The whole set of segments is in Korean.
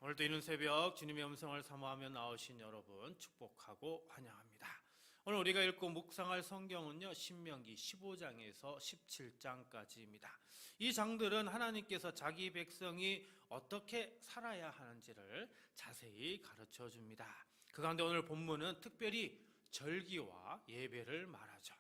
오늘도 이른 새벽 주님의 음성을 사모하며 나오신 여러분 축복하고 환영합니다. 오늘 우리가 읽고 묵상할 성경은요, 신명기 15장에서 17장까지입니다. 이 장들은 하나님께서 자기 백성이 어떻게 살아야 하는지를 자세히 가르쳐 줍니다. 그 가운데 오늘 본문은 특별히 절기와 예배를 말하죠.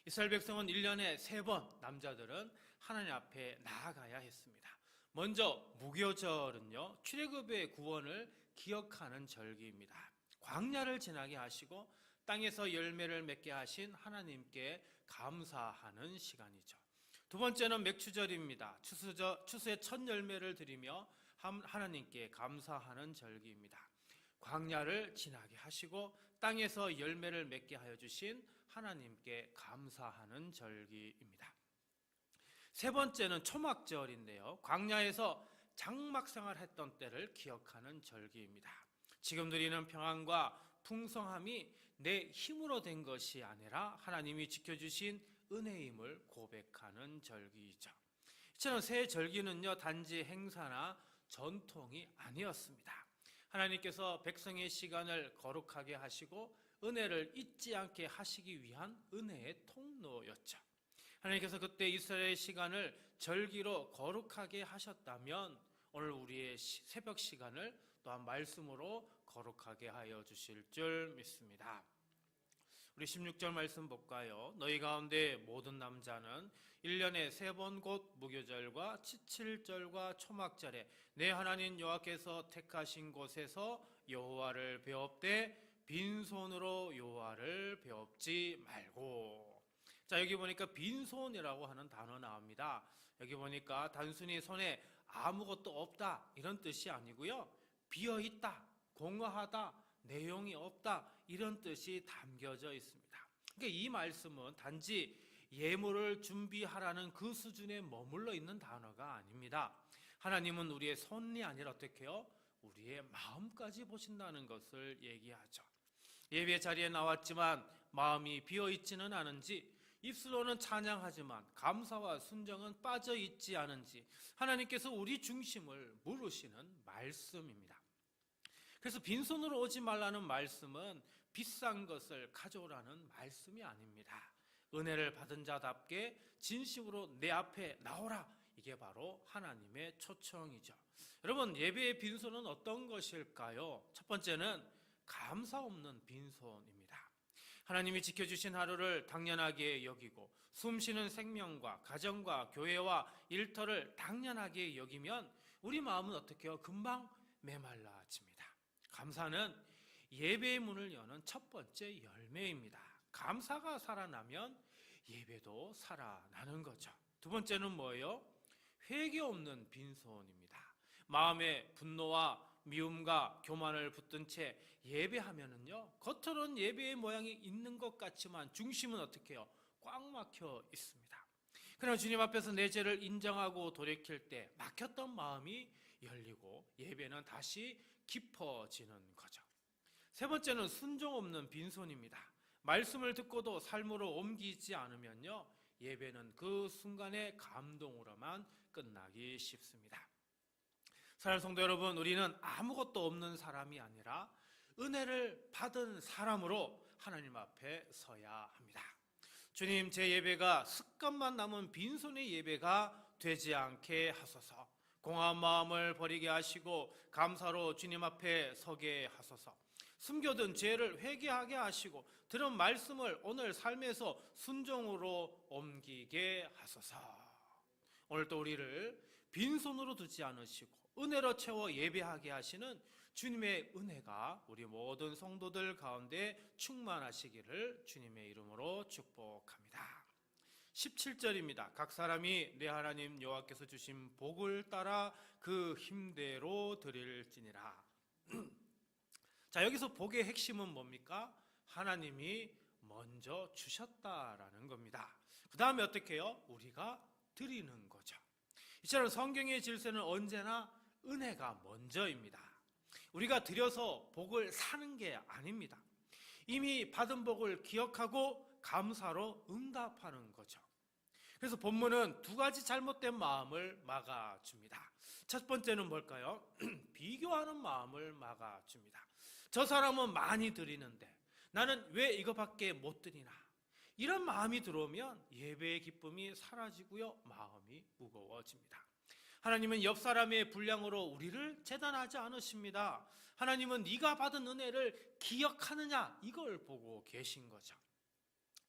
이스라엘 백성은 1년에 3번 남자들은 하나님 앞에 나아가야 했습니다. 먼저 무교절은요, 출애굽의 구원을 기억하는 절기입니다. 광야를 지나게 하시고 땅에서 열매를 맺게 하신 하나님께 감사하는 시간이죠. 두 번째는 맥추절입니다. 추수의 첫 열매를 드리며 하나님께 감사하는 절기입니다. 광야를 지나게 하시고 땅에서 열매를 맺게 하여 주신 하나님께 감사하는 절기입니다. 세 번째는 초막절인데요, 광야에서 장막 생활했던 때를 기억하는 절기입니다. 지금 누리는 평안과 풍성함이 내 힘으로 된 것이 아니라 하나님이 지켜주신 은혜임을 고백하는 절기이죠. 이처럼 새 절기는요, 단지 행사나 전통이 아니었습니다. 하나님께서 백성의 시간을 거룩하게 하시고 은혜를 잊지 않게 하시기 위한 은혜의 통로였죠. 하나님께서 그때 이스라엘의 시간을 절기로 거룩하게 하셨다면 오늘 우리의 새벽 시간을 또한 말씀으로 거룩하게 하여 주실 줄 믿습니다. 우리 16절 말씀 볼까요? 너희 가운데 모든 남자는 1년에 3번 곧 무교절과 칠칠절과 초막절에 내 하나님 여호와께서 택하신 곳에서 여호와를 배웁되 빈손으로 여호와를 배웁지 말고. 자, 여기 보니까 빈손이라고 하는 단어 나옵니다. 여기 보니까 단순히 손에 아무것도 없다 이런 뜻이 아니고요, 비어있다, 공허하다, 내용이 없다 이런 뜻이 담겨져 있습니다. 그러니까 이 말씀은 단지 예물을 준비하라는 그 수준에 머물러 있는 단어가 아닙니다. 하나님은 우리의 손이 아니라 어떻게 해요? 우리의 마음까지 보신다는 것을 얘기하죠. 예배 자리에 나왔지만 마음이 비어있지는 않은지, 입술로는 찬양하지만 감사와 순정은 빠져있지 않은지 하나님께서 우리 중심을 물으시는 말씀입니다. 그래서 빈손으로 오지 말라는 말씀은 비싼 것을 가져오라는 말씀이 아닙니다. 은혜를 받은 자답게 진심으로 내 앞에 나오라, 이게 바로 하나님의 초청이죠. 여러분, 예배의 빈손은 어떤 것일까요? 첫 번째는 감사 없는 빈손입니다. 하나님이 지켜주신 하루를 당연하게 여기고 숨쉬는 생명과 가정과 교회와 일터를 당연하게 여기면 우리 마음은 어떻게 해요? 금방 메말라집니다. 감사는 예배의 문을 여는 첫 번째 열매입니다. 감사가 살아나면 예배도 살아나는 거죠. 두 번째는 뭐예요? 회개 없는 빈손입니다. 마음에 분노와 미움과 교만을 붙든 채 예배하면은요, 겉으로는 예배의 모양이 있는 것 같지만 중심은 어떻게 해요? 꽉 막혀 있습니다. 그러나 주님 앞에서 내 죄를 인정하고 돌이킬 때 막혔던 마음이 열리고 예배는 다시 깊어지는 거죠. 세 번째는 순종 없는 빈손입니다. 말씀을 듣고도 삶으로 옮기지 않으면요, 예배는 그 순간의 감동으로만 끝나기 쉽습니다. 사랑하는 성도 여러분, 우리는 아무것도 없는 사람이 아니라 은혜를 받은 사람으로 하나님 앞에 서야 합니다. 주님, 제 예배가 습관만 남은 빈손의 예배가 되지 않게 하소서. 공허한 마음을 버리게 하시고 감사로 주님 앞에 서게 하소서. 숨겨둔 죄를 회개하게 하시고 들은 말씀을 오늘 삶에서 순종으로 옮기게 하소서. 오늘 또 우리를 빈손으로 두지 않으시고 은혜로 채워 예배하게 하시는 주님의 은혜가 우리 모든 성도들 가운데 충만하시기를 주님의 이름으로 축복합니다. 17절입니다. 각 사람이 내 하나님 여호와께서 주신 복을 따라 그 힘대로 드릴지니라. 자, 여기서 복의 핵심은 뭡니까? 하나님이 먼저 주셨다라는 겁니다. 그 다음에 어떻게 해요? 우리가 드리는 거죠. 이처럼 성경의 질서는 언제나 은혜가 먼저입니다. 우리가 드려서 복을 사는 게 아닙니다. 이미 받은 복을 기억하고 감사로 응답하는 거죠. 그래서 본문은 두 가지 잘못된 마음을 막아줍니다. 첫 번째는 뭘까요? 비교하는 마음을 막아줍니다. 저 사람은 많이 드리는데 나는 왜 이거밖에 못 드리나? 이런 마음이 들어오면 예배의 기쁨이 사라지고요, 마음이 무거워집니다. 하나님은 옆 사람의 분량으로 우리를 재단하지 않으십니다. 하나님은 네가 받은 은혜를 기억하느냐, 이걸 보고 계신 거죠.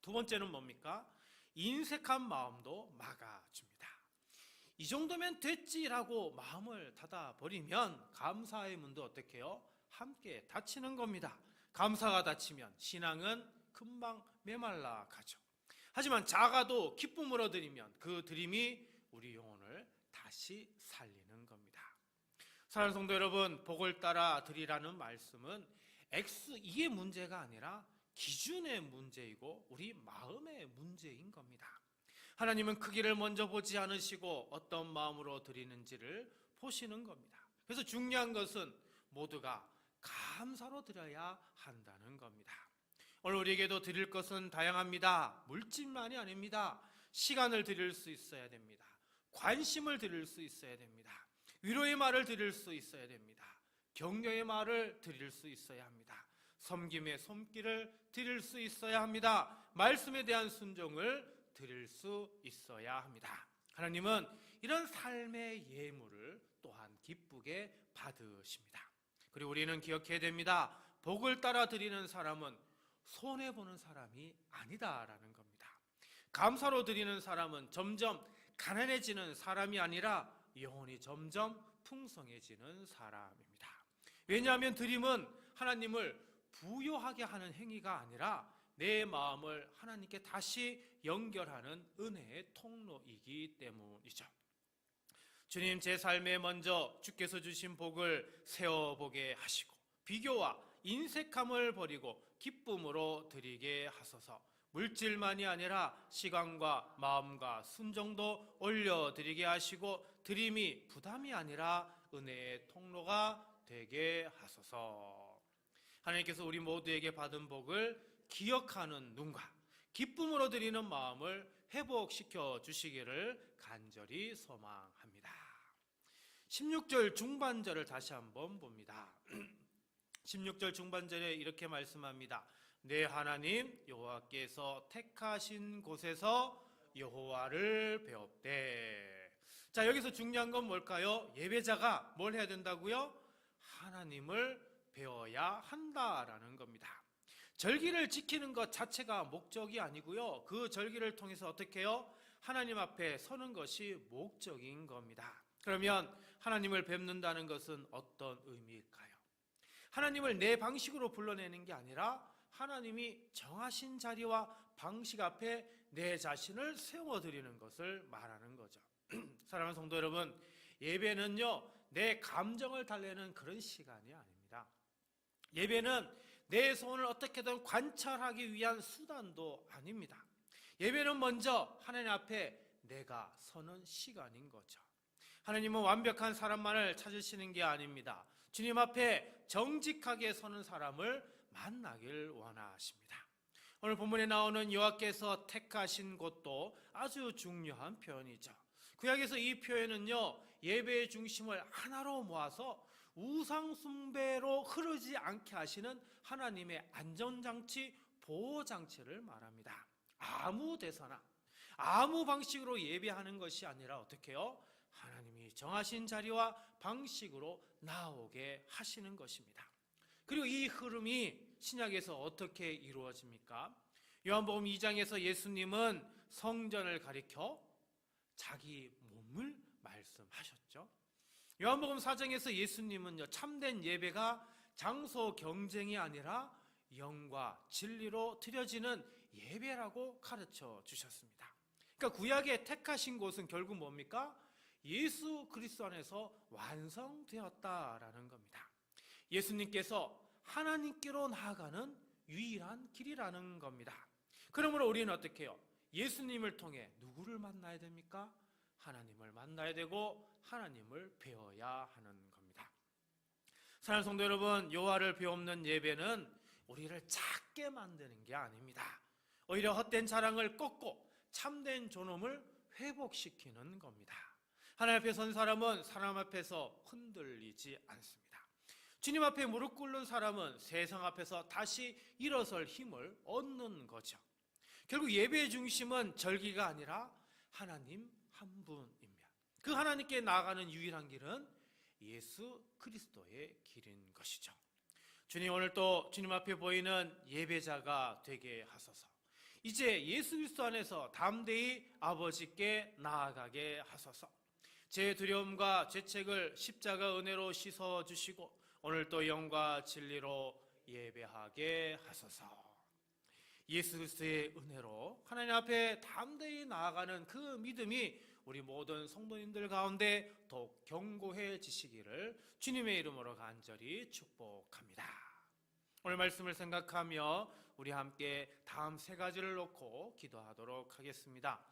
두 번째는 뭡니까? 인색한 마음도 막아줍니다. 이 정도면 됐지라고 마음을 닫아버리면 감사의 문도 어떻게 해요? 함께 닫히는 겁니다. 감사가 닫히면 신앙은 금방 메말라 가죠. 하지만 작아도 기쁨으로 드리면 그 드림이 우리 영혼을 다시 살리는 겁니다. 사랑하는 성도 여러분, 복을 따라 드리라는 말씀은 이게 문제가 아니라 기준의 문제이고 우리 마음의 문제인 겁니다. 하나님은 크기를 먼저 보지 않으시고 어떤 마음으로 드리는지를 보시는 겁니다. 그래서 중요한 것은 모두가 감사로 드려야 한다는 겁니다. 오늘 우리에게도 드릴 것은 다양합니다. 물질만이 아닙니다. 시간을 드릴 수 있어야 됩니다. 관심을 드릴 수 있어야 됩니다. 위로의 말을 드릴 수 있어야 됩니다. 격려의 말을 드릴 수 있어야 합니다. 섬김의 손길을 드릴 수 있어야 합니다. 말씀에 대한 순종을 드릴 수 있어야 합니다. 하나님은 이런 삶의 예물을 또한 기쁘게 받으십니다. 그리고 우리는 기억해야 됩니다. 복을 따라 드리는 사람은 손해보는 사람이 아니다라는 겁니다. 감사로 드리는 사람은 점점 가난해지는 사람이 아니라 영혼이 점점 풍성해지는 사람입니다. 왜냐하면 드림은 하나님을 부요하게 하는 행위가 아니라 내 마음을 하나님께 다시 연결하는 은혜의 통로이기 때문이죠. 주님, 제 삶에 먼저 주께서 주신 복을 세워보게 하시고 비교와 인색함을 버리고 기쁨으로 드리게 하소서. 물질만이 아니라 시간과 마음과 순종도 올려드리게 하시고 드림이 부담이 아니라 은혜의 통로가 되게 하소서. 하나님께서 우리 모두에게 받은 복을 기억하는 눈과 기쁨으로 드리는 마음을 회복시켜 주시기를 간절히 소망합니다. 16절 중반절을 다시 한번 봅니다. 16절 중반절에 이렇게 말씀합니다. 내 하나님 여호와께서 택하신 곳에서 여호와를 배웁되. 자, 여기서 중요한 건 뭘까요? 예배자가 뭘 해야 된다고요? 하나님을 배워야 한다라는 겁니다. 절기를 지키는 것 자체가 목적이 아니고요, 그 절기를 통해서 어떻게 해요? 하나님 앞에 서는 것이 목적인 겁니다. 그러면 하나님을 뵙는다는 것은 어떤 의미일까요? 하나님을 내 방식으로 불러내는 게 아니라 하나님이 정하신 자리와 방식 앞에 내 자신을 세워드리는 것을 말하는 거죠. 사랑하는 성도 여러분, 예배는요, 내 감정을 달래는 그런 시간이 아닙니다. 예배는 내 소원을 어떻게든 관찰하기 위한 수단도 아닙니다. 예배는 먼저 하나님 앞에 내가 서는 시간인 거죠. 하나님은 완벽한 사람만을 찾으시는 게 아닙니다. 주님 앞에 정직하게 서는 사람을 만나길 원하십니다. 오늘 본문에 나오는 여호와께서 택하신 곳도 아주 중요한 표현이죠. 구약에서 이 표현은요, 예배의 중심을 하나로 모아서 우상 숭배로 흐르지 않게 하시는 하나님의 안전장치, 보호장치를 말합니다. 아무 데서나 아무 방식으로 예배하는 것이 아니라 어떻게 해요? 하나님이 정하신 자리와 방식으로 나오게 하시는 것입니다. 그리고 이 흐름이 신약에서 어떻게 이루어집니까? 요한복음 2장에서 예수님은 성전을 가리켜 자기 몸을 말씀하셨죠. 요한복음 4장에서 예수님은요, 참된 예배가 장소 경쟁이 아니라 영과 진리로 드려지는 예배라고 가르쳐 주셨습니다. 그러니까 구약의 택하신 곳은 결국 뭡니까? 예수 그리스도 안에서 완성되었다라는 겁니다. 예수님께서 하나님께로 나아가는 유일한 길이라는 겁니다. 그러므로 우리는 어떻게 해요? 예수님을 통해 누구를 만나야 됩니까? 하나님을 만나야 되고 하나님을 배워야 하는 겁니다. 사랑하는 성도 여러분, 여호와를 배우는 예배는 우리를 작게 만드는 게 아닙니다. 오히려 헛된 자랑을 꺾고 참된 존엄을 회복시키는 겁니다. 하나님 앞에 선 사람은 사람 앞에서 흔들리지 않습니다. 주님 앞에 무릎 꿇는 사람은 세상 앞에서 다시 일어설 힘을 얻는 거죠. 결국 예배의 중심은 절기가 아니라 하나님 한 분입니다. 그 하나님께 나아가는 유일한 길은 예수 그리스도의 길인 것이죠. 주님, 오늘 또 주님 앞에 보이는 예배자가 되게 하소서. 이제 예수 그리스도 안에서 담대히 아버지께 나아가게 하소서. 제 두려움과 죄책을 십자가 은혜로 씻어주시고 오늘 또 영과 진리로 예배하게 하소서. 예수 그리스도의 은혜로 하나님 앞에 담대히 나아가는 그 믿음이 우리 모든 성도님들 가운데 더욱 견고해지시기를 주님의 이름으로 간절히 축복합니다. 오늘 말씀을 생각하며 우리 함께 다음 세 가지를 놓고 기도하도록 하겠습니다.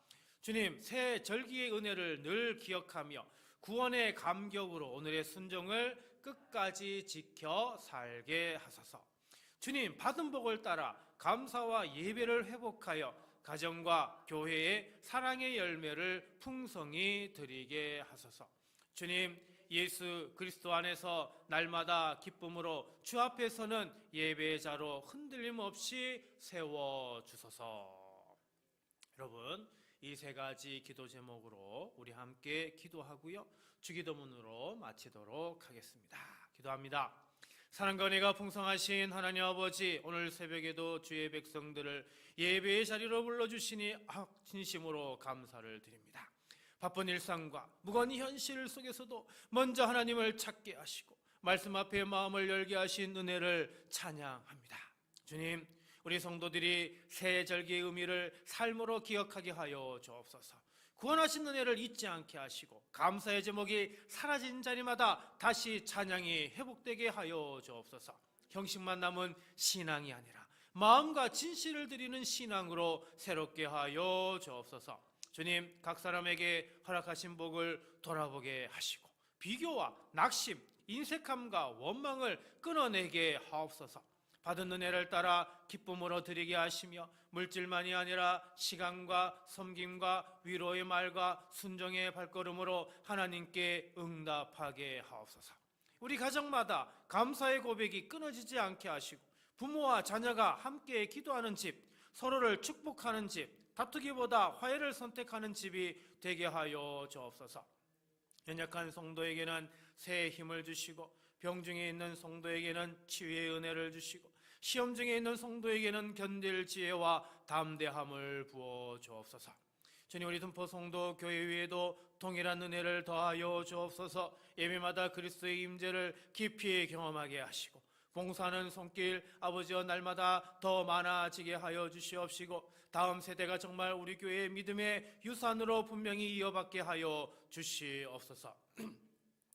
주님, 새 절기의 은혜를 늘 기억하며 구원의 감격으로 오늘의 순종을 끝까지 지켜 살게 하소서. 주님, 받은 복을 따라 감사와 예배를 회복하여 가정과 교회의 사랑의 열매를 풍성히 드리게 하소서. 주님, 예수 그리스도 안에서 날마다 기쁨으로 주 앞에서는 예배자로 흔들림 없이 세워주소서. 여러분, 이 세 가지 기도 제목으로 우리 함께 기도하고요, 주기도문으로 마치도록 하겠습니다. 기도합니다. 사랑과 은혜가 풍성하신 하나님 아버지, 오늘 새벽에도 주의 백성들을 예배의 자리로 불러주시니 진심으로 감사를 드립니다. 바쁜 일상과 무거운 현실 속에서도 먼저 하나님을 찾게 하시고 말씀 앞에 마음을 열게 하신 은혜를 찬양합니다. 주님, 우리 성도들이 새 절기의 의미를 삶으로 기억하게 하여 주옵소서. 구원하신 은혜를 잊지 않게 하시고 감사의 제목이 사라진 자리마다 다시 찬양이 회복되게 하여 주옵소서. 형식만 남은 신앙이 아니라 마음과 진실을 드리는 신앙으로 새롭게 하여 주옵소서. 주님, 각 사람에게 허락하신 복을 돌아보게 하시고 비교와 낙심, 인색함과 원망을 끊어내게 하옵소서. 받은 은혜를 따라 기쁨으로 드리게 하시며 물질만이 아니라 시간과 섬김과 위로의 말과 순종의 발걸음으로 하나님께 응답하게 하옵소서. 우리 가정마다 감사의 고백이 끊어지지 않게 하시고 부모와 자녀가 함께 기도하는 집, 서로를 축복하는 집, 다투기보다 화해를 선택하는 집이 되게 하여 주옵소서. 연약한 성도에게는 새 힘을 주시고 병중에 있는 성도에게는 치유의 은혜를 주시고 시험 중에 있는 성도에게는 견딜 지혜와 담대함을 부어 주옵소서. 주님, 우리 등포 성도 교회 위에도 동일한 은혜를 더하여 주옵소서. 예배마다 그리스도의 임재를 깊이 경험하게 하시고 봉사하는 손길 아버지여 날마다 더 많아지게 하여 주시옵시고 다음 세대가 정말 우리 교회의 믿음의 유산으로 분명히 이어받게 하여 주시옵소서.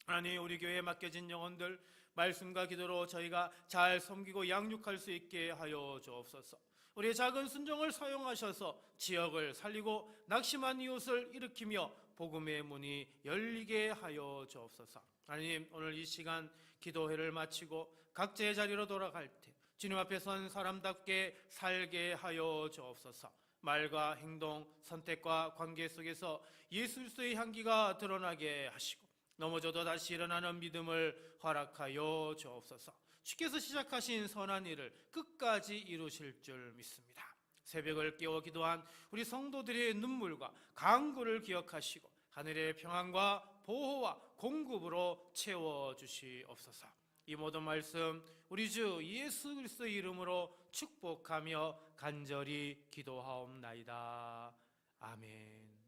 하나님, 우리 교회에 맡겨진 영혼들 말씀과 기도로 저희가 잘 섬기고 양육할 수 있게 하여 주옵소서. 우리의 작은 순종을 사용하셔서 지역을 살리고 낙심한 이웃을 일으키며 복음의 문이 열리게 하여 주옵소서. 하나님, 오늘 이 시간 기도회를 마치고 각자의 자리로 돌아갈 때 주님 앞에 선 사람답게 살게 하여 주옵소서. 말과 행동, 선택과 관계 속에서 예수 그리스도의 향기가 드러나게 하시고 넘어져도 다시 일어나는 믿음을 허락하여 주옵소서. 주께서 시작하신 선한 일을 끝까지 이루실 줄 믿습니다. 새벽을 깨워 기도한 우리 성도들의 눈물과 간구를 기억하시고 하늘의 평안과 보호와 공급으로 채워주시옵소서. 이 모든 말씀 우리 주 예수 그리스도의 이름으로 축복하며 간절히 기도하옵나이다. 아멘.